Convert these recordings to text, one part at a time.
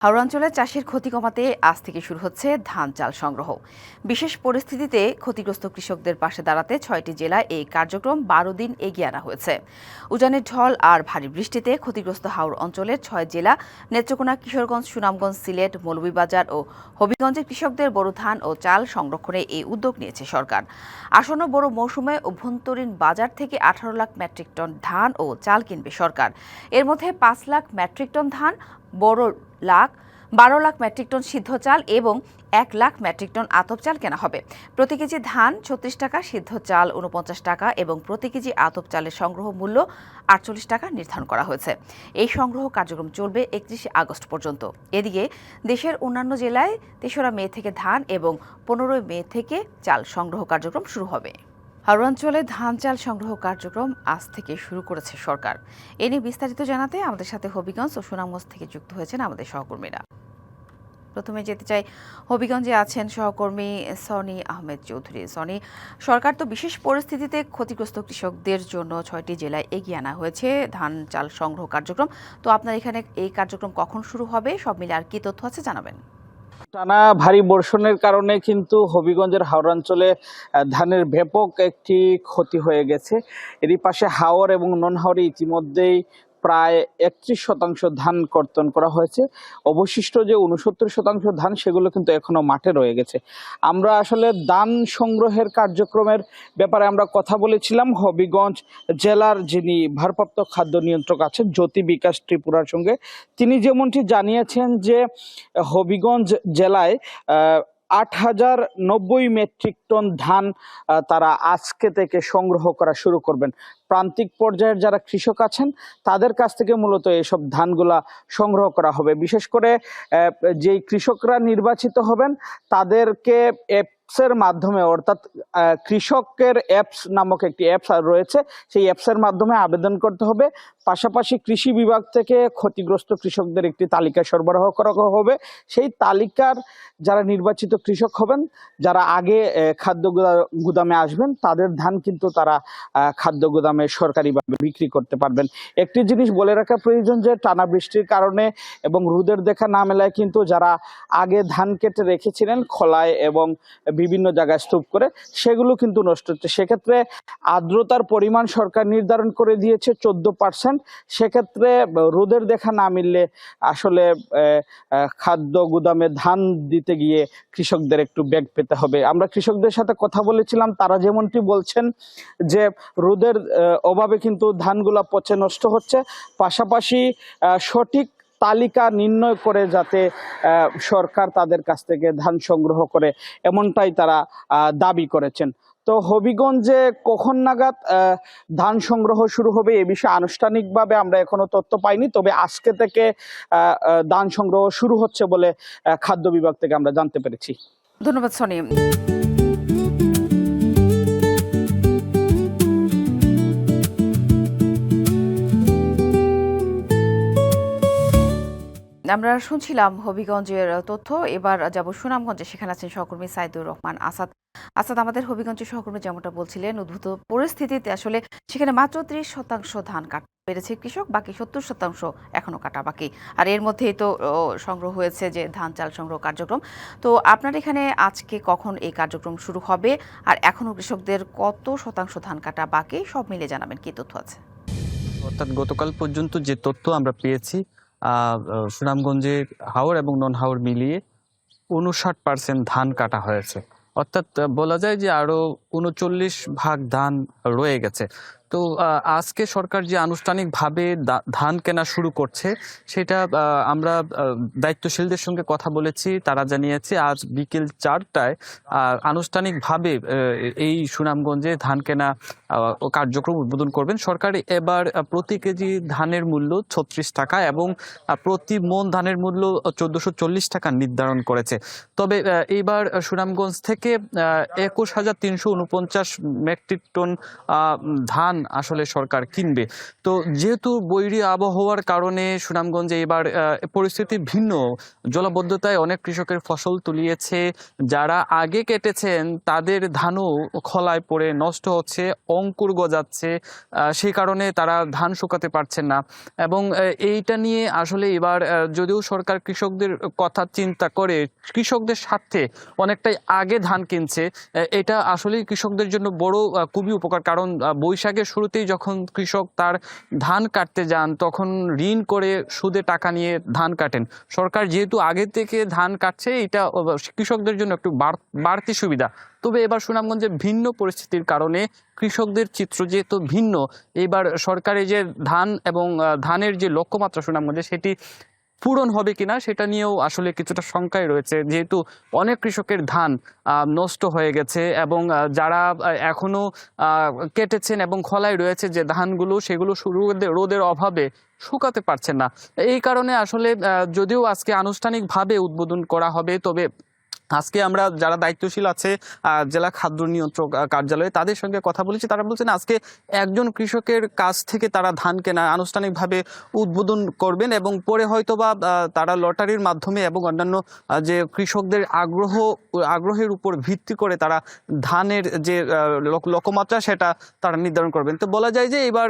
হাওড়াঞ্চলে চাষের ক্ষতি কমাতে আজ থেকে শুরু হচ্ছে ধান চাল সংগ্রহ। বিশেষ পরিস্থিতিতে ক্ষতিগ্রস্ত কৃষকদের পাশে দাঁড়াতে ৬টি জেলায় এই কার্যক্রম ১২ দিন এগিয়ে আনা হয়েছে। উজানের ঢল আর ভারী বৃষ্টিতে ক্ষতিগ্রস্ত হাওড় অঞ্চলের ৬ জেলা নেত্রকোনা, কিশোরগঞ্জ, সুনামগঞ্জ, সিলেট, মৌলভীবাজার ও হবিগঞ্জের কৃষকদের বোরো ধান ও চাল সংরক্ষণে এই উদ্যোগ নিয়েছে সরকার। আসন্ন বোরো মৌসুমে অভ্যন্তরীণ বাজার থেকে ১৮ লাখ মেট্রিক টন ধান ও চাল কিনবে সরকার। এর মধ্যে ৫ লাখ মেট্রিক টন ধান, ১২ লাখ মেট্রিক টন সিদ্ধ চাল এবং ১ লাখ মেট্রিক টন আতপ চাল কেনা হবে। প্রতি কেজি ধান ৩৬ টাকা, সিদ্ধ চাল ৪৯ টাকা এবং প্রতি কেজি আতপ চালের সংগ্রহ মূল্য ৪৮ টাকা নির্ধারণ করা হয়েছে। এই সংগ্রহ কার্যক্রম চলবে ৩১ আগস্ট পর্যন্ত। এদিকে দেশের অন্যান্য জেলায় ৩রা মে থেকে ধান এবং ১৫ মে থেকে চাল সংগ্রহ কার্যক্রম শুরু হবে। হাওড়াঞ্চলে ধান চাল সংগ্রহ কার্যক্রম আজ থেকে শুরু করেছে সরকার। এ নিয়ে বিস্তারিত জানাতে আমাদের সাথে হবিগঞ্জ ও সুনামগঞ্জ থেকে যুক্ত হয়েছেন আমাদের সহকর্মীরা। প্রথমে যেতে চাই, হবিগঞ্জে আছেন সহকর্মী সনি আহমেদ চৌধুরী। সনি, সরকার তো বিশেষ পরিস্থিতিতে ক্ষতিগ্রস্ত কৃষকদের জন্য ৬টি জেলায় এগিয়ে আনা হয়েছে ধান চাল সংগ্রহ কার্যক্রম। তো আপনার এখানে এই কার্যক্রম কখন শুরু হবে, সব মিলে আর কি তথ্য আছে জানাবেন। টানা ভারী বর্ষণের কারণে কিন্তু হবিগঞ্জের হাওড়াঞ্চলে ধানের ব্যাপক একটি ক্ষতি হয়ে গেছে। এরই পাশে হাওড় এবং নন হাওড়ে ইতিমধ্যেই প্রায় ৩১% ধান কর্তন করা হয়েছে। অবশিষ্ট যে ৬৯% ধান সেগুলো কিন্তু এখনো মাঠে রয়ে গেছে। আমরা আসলে ধান সংগ্রহের কার্যক্রমের ব্যাপারে আমরা কথা বলেছিলাম হবিগঞ্জ জেলার যিনি ভারপ্রাপ্ত খাদ্য নিয়ন্ত্রক আছেন জ্যোতি বিকাশ ত্রিপুরার সঙ্গে। তিনি যেমনটি জানিয়েছেন যে হবিগঞ্জ জেলায় ৮,০৯০ মেট্রিক টন ধান তারা আজকে থেকে সংগ্রহ করা শুরু করবেন। প্রান্তিক পর্যায়ের যারা কৃষক আছেন তাদের কাছ থেকে মূলত এসব ধানগুলা সংগ্রহ করা হবে। বিশেষ করে যেই কৃষকরা নির্বাচিত হবেন তাদেরকে অ্যাপসের মাধ্যমে, অর্থাৎ কৃষকের অ্যাপস নামক একটি অ্যাপস রয়েছে, সেই অ্যাপসের মাধ্যমে আবেদন করতে হবে। পাশাপাশি কৃষি বিভাগ থেকে ক্ষতিগ্রস্ত কৃষকদের একটি তালিকা সরবরাহ করা হবে। সেই তালিকার যারা নির্বাচিত কৃষক হবেন, যারা আগে খাদ্য গুদামে আসবেন, তাদের ধান কিন্তু তারা খাদ্য গুদামে সরকারিভাবে বিক্রি করতে পারবেন। একটি জিনিস বলে রাখা প্রয়োজন যে টানা বৃষ্টির কারণে এবং রোদের দেখা না মেলায় কিন্তু যারা আগে ধান কেটে রেখেছিলেন খোলায় এবং বিভিন্ন জায়গায় স্তূপ করে, সেগুলো কিন্তু নষ্ট হচ্ছে। সেক্ষেত্রে আর্দ্রতার পরিমাণ সরকার নির্ধারণ করে দিয়েছে 14%। সেক্ষেত্রে রোদের দেখা না মিললে আসলে খাদ্য গুদামে ধান দিতে গিয়ে কৃষকদের একটু বেগ পেতে হবে। আমরা কৃষকদের সাথে কথা বলেছিলাম, তারা যেমনটি বলছেন যে রোদের অভাবে কিন্তু ধানগুলা পচে নষ্ট হচ্ছে। পাশাপাশি সঠিক তালিকা নির্ণয় করে যাতে সরকার তাদের কাছ থেকে ধান সংগ্রহ করে, এমনটাই তারা দাবি করেছেন। তো হবিগঞ্জে কখন নাগাদ ধান সংগ্রহ শুরু হবে এ বিষয়ে আনুষ্ঠানিকভাবে আমরা এখনো তথ্য পাইনি, তবে আজকে থেকে ধান সংগ্রহ শুরু হচ্ছে বলে খাদ্য বিভাগ থেকে আমরা জানতে পেরেছি। ধন্যবাদ সনি। আমরা শুনছিলাম হবিগঞ্জের তথ্য। এবার যাব সুনামগঞ্জে, সেখানে আছেন সহকর্মী সাইদুর রহমান আসাদ। আসাদ, আমাদের হবিগঞ্জের সহকর্মী যেমনটা বলছিলেন, উদ্ভূত পরিস্থিতিতে আসলে সেখানে মাত্র ৩০% ধান কাটতে পেরেছে কৃষক, বাকি ৭০% এখনো কাটা বাকি। আর এর মধ্যেই তো সংগ্রহ হয়েছে যে ধান চাল সংগ্রহ কার্যক্রম। তো আপনার এখানে আজকে কখন এই কার্যক্রম শুরু হবে, আর এখনো কৃষকদের কত শতাংশ ধান কাটা বাকি, সব মিলে জানাবেন কি তথ্য আছে। অর্থাৎ গতকাল পর্যন্ত যে তথ্য আমরা পেয়েছি, সুনামগঞ্জে হাওড় এবং নন হাওড় মিলিয়ে ৫৯% ধান কাটা হয়েছে। অর্থাৎ বলা যায় যে আরো ৩৯% ধান রয়ে গেছে। তো আজকে সরকার যে আনুষ্ঠানিকভাবে ধান কেনা শুরু করছে, সেটা আমরা দায়িত্বশীলদের সঙ্গে কথা বলেছি। তারা জানিয়েছে আজ বিকেল ৪টায় আনুষ্ঠানিকভাবে এই সুনামগঞ্জে ধান কেনা কার্যক্রম উদ্বোধন করবেন সরকার। এবার প্রতি কেজি ধানের মূল্য ৩৬ টাকা এবং প্রতি মন ধানের মূল্য ১৪৪০ টাকা নির্ধারণ করেছে। তবে এইবার সুনামগঞ্জ থেকে ২১,৩৪৯ মেট্রিক টন ধান আসলে সরকার কিনবে। তো যেহেতু বৈরী আবহাওয়ার কারণে সুনামগঞ্জে এবার পরিস্থিতি ভিন্ন। জলাবদ্ধতায় অনেক কৃষকের ফসল তুলিয়েছে, যারা আগে কেটেছেন তাদের ধানও খলায় পড়ে নষ্ট হচ্ছে, অঙ্কুর গজাচ্ছে, সেই কারণে তারা ধান শুকাতে পারছেন না। এবং এইটা নিয়ে আসলে এবার যদিও সরকার কৃষকদের কথা চিন্তা করে কৃষকদের স্বার্থে অনেকটাই আগে ধান কিনছে, এটা আসলে কৃষকদের জন্য বড় খুবই উপকার। কারণ বৈশাখের শুরুতেই যখন কৃষক তার ধান কাটতে যান তখন ঋণ করে সুদে টাকা নিয়ে ধান কাটেন। সরকার যেহেতু আগে থেকে ধান কাটছে, এটা কৃষকদের জন্য একটু বাড়তি সুবিধা। তবে এবার সুনামগঞ্জে ভিন্ন পরিস্থিতির কারণে কৃষকদের চিত্র যেহেতু ভিন্ন, এবার সরকারের যে ধান এবং ধানের যে লক্ষ্যমাত্রা সুনামগঞ্জে সেটি পূরণ হবে কিনা সেটা নিয়েও আসলে কিছুটা শঙ্কায় রয়েছে, যেহেতু অনেক কৃষকের ধান নষ্ট হয়ে গেছে এবং যারা এখনো কেটেছেন এবং খলায় রয়েছে যে ধানগুলো, সেগুলো রোদের অভাবে শুকাতে পারছেন না। এই কারণে আসলে যদিও আজকে আনুষ্ঠানিকভাবে উদ্বোধন করা হবে, তবে আজকে আমরা যারা দায়িত্বশীল আছে জেলা খাদ্য নিয়ন্ত্রক কার্যালয়ে তাদের সঙ্গে কথা বলেছি, তারা বলছেন আজকে একজন কৃষকের কাছ থেকে তারা ধান কেনা আনুষ্ঠানিকভাবে উদ্বোধন করবেন এবং পরে হয়তোবা তারা লটারির মাধ্যমে এবং অন্যান্য যে কৃষকদের আগ্রহের উপর ভিত্তি করে তারা ধানের যে লক্ষ্যমাত্রা সেটা তারা নির্ধারণ করবেন। তো বলা যায় যে এবার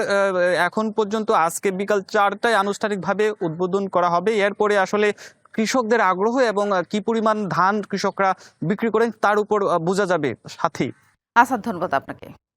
এখন পর্যন্ত আজকে বিকাল 4টায় আনুষ্ঠানিকভাবে উদ্বোধন করা হবে। এরপরে আসলে কৃষকদের আগ্রহ এবং কি পরিমাণ ধান কৃষকরা বিক্রি করেন তার উপর বোঝা যাবে সাথী। আসাদ, ধন্যবাদ আপনাকে।